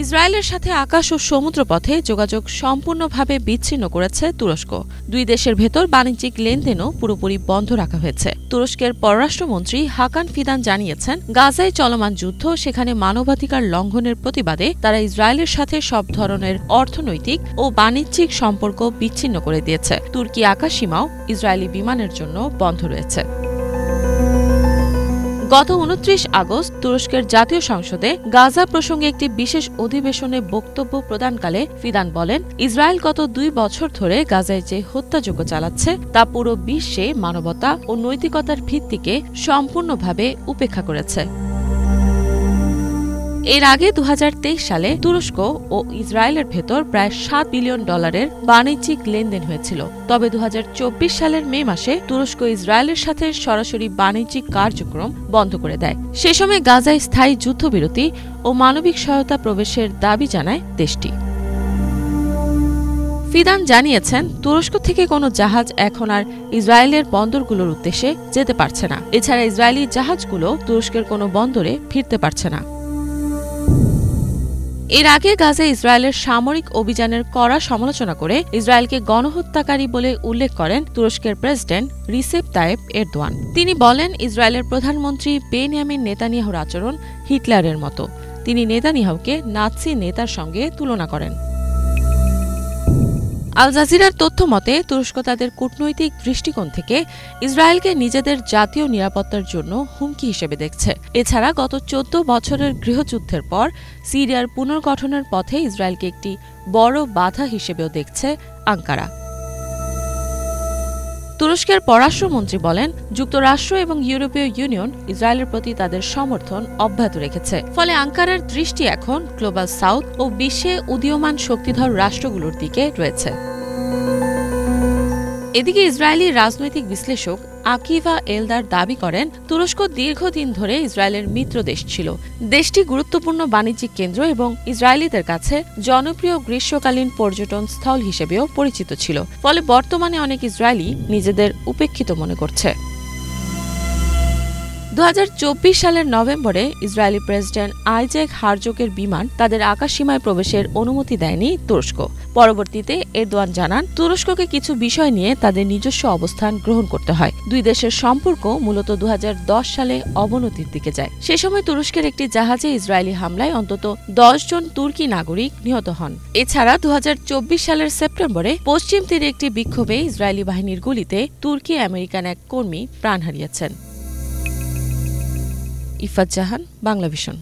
ইসরায়েলের সাথে আকাশ ও সমুদ্রপথে যোগাযোগ সম্পূর্ণভাবে বিচ্ছিন্ন করেছে তুরস্ক। দুই দেশের ভেতর বাণিজ্যিক লেনদেনও পুরোপুরি বন্ধ রাখা হয়েছে। তুরস্কের পররাষ্ট্রমন্ত্রী হাকান ফিদান জানিয়েছেন, গাজায় চলমান যুদ্ধ, সেখানে মানবাধিকার লঙ্ঘনের প্রতিবাদে তারা ইসরায়েলের সাথে সব ধরনের অর্থনৈতিক ও বাণিজ্যিক সম্পর্ক বিচ্ছিন্ন করে দিয়েছে। তুর্কি আকাশসীমাও ইসরায়েলি বিমানের জন্য বন্ধ রয়েছে। গত ২৯ আগস্ট তুরস্কের জাতীয় সংসদে গাজা প্রসঙ্গে একটি বিশেষ অধিবেশনে বক্তব্য প্রদানকালে ফিদান বলেন, ইসরায়েল গত ২ বছর ধরে গাজায় যে হত্যাযজ্ঞ চালাচ্ছে তা পুরো বিশ্বে মানবতা ও নৈতিকতার ভিত্তিকে সম্পূর্ণভাবে উপেক্ষা করেছে। এর আগে ২০২৩ সালে তুরস্ক ও ইসরায়েলের ভেতর প্রায় $৭ বিলিয়ন বাণিজ্যিক লেনদেন হয়েছিল। তবে ২০২৪ সালের মে মাসে তুরস্ক ইসরায়েলের সাথে সরাসরি বাণিজ্যিক কার্যক্রম বন্ধ করে দেয়। সে সময় গাজায় স্থায়ী যুদ্ধবিরতি ও মানবিক সহায়তা প্রবেশের দাবি জানায় দেশটি। ফিদান জানিয়েছেন, তুরস্ক থেকে কোনো জাহাজ এখন আর ইসরায়েলের বন্দরগুলোর উদ্দেশ্যে যেতে পারছে না। এছাড়া ইসরায়েলি জাহাজগুলো তুরস্কের কোনো বন্দরে ফিরতে পারছে না। এর আগে গাজায় ইসরায়েলের সামরিক অভিযানের কড়া সমালোচনা করে ইসরায়েলকে গণহত্যাকারী বলে উল্লেখ করেন তুরস্কের প্রেসিডেন্ট রিসেপ তাইয়েপ এরদোয়ান। তিনি বলেন, ইসরায়েলের প্রধানমন্ত্রী বেনিয়ামিন নেতানিয়াহুর আচরণ হিটলারের মতো। তিনি নেতানিয়াহুকে নাৎসি নেতার সঙ্গে তুলনা করেন। আল জাজিরার তথ্য মতে, তুরস্ক তাদের কূটনৈতিক দৃষ্টিকোণ থেকে ইসরায়েলকে নিজেদের জাতীয় নিরাপত্তার জন্য হুমকি হিসেবে দেখছে। এছাড়া গত ১৪ বছরের গৃহযুদ্ধের পর সিরিয়ার পুনর্গঠনের পথে ইসরায়েলকে একটি বড় বাধা হিসেবেও দেখছে আঙ্কারা। তুরস্কের পররাষ্ট্রমন্ত্রী বলেন, যুক্তরাষ্ট্র এবং ইউরোপীয় ইউনিয়ন ইসরায়েলের প্রতি তাদের সমর্থন অব্যাহত রেখেছে। ফলে আঙ্কারার দৃষ্টি এখন গ্লোবাল সাউথ ও বিশ্বে উদীয়মান শক্তিধর রাষ্ট্রগুলোর দিকে রয়েছে। এদিকে ইসরায়েলি রাজনৈতিক বিশ্লেষক আকিভা এলদার দাবি করেন, তুরস্ক দীর্ঘদিন ধরে ইসরায়েলের মিত্র দেশ ছিল। দেশটি গুরুত্বপূর্ণ বাণিজ্যিক কেন্দ্র এবং ইসরায়েলিদের কাছে জনপ্রিয় গ্রীষ্মকালীন পর্যটন স্থল হিসেবেও পরিচিত ছিল। ফলে বর্তমানে অনেক ইসরায়েলি নিজেদের উপেক্ষিত মনে করছে। ২০২৪ সালের নভেম্বরে ইসরায়েলি প্রেসিডেন্ট আইজ্যাক হারজোগের বিমান তাদের আকাশসীমায় প্রবেশের অনুমতি দেয়নি তুরস্ক। পরবর্তীতে এরদোয়ান জানান, তুরস্ককে কিছু বিষয় নিয়ে তাদের নিজস্ব অবস্থান গ্রহণ করতে হয়। দুই দেশের সম্পর্ক মূলত ২০১০ সালে অবনতির দিকে যায়। সে সময় তুরস্কের একটি জাহাজে ইসরায়েলি হামলায় অন্তত ১০ জন তুর্কি নাগরিক নিহত হন। এছাড়া ২০২৪ সালের সেপ্টেম্বরে পশ্চিম তীরে একটি বিক্ষোভে ইসরায়েলি বাহিনীর গুলিতে তুর্কি আমেরিকান এক কর্মী প্রাণ হারিয়েছেন। ইফাত জাহান, বাংলাভিশন।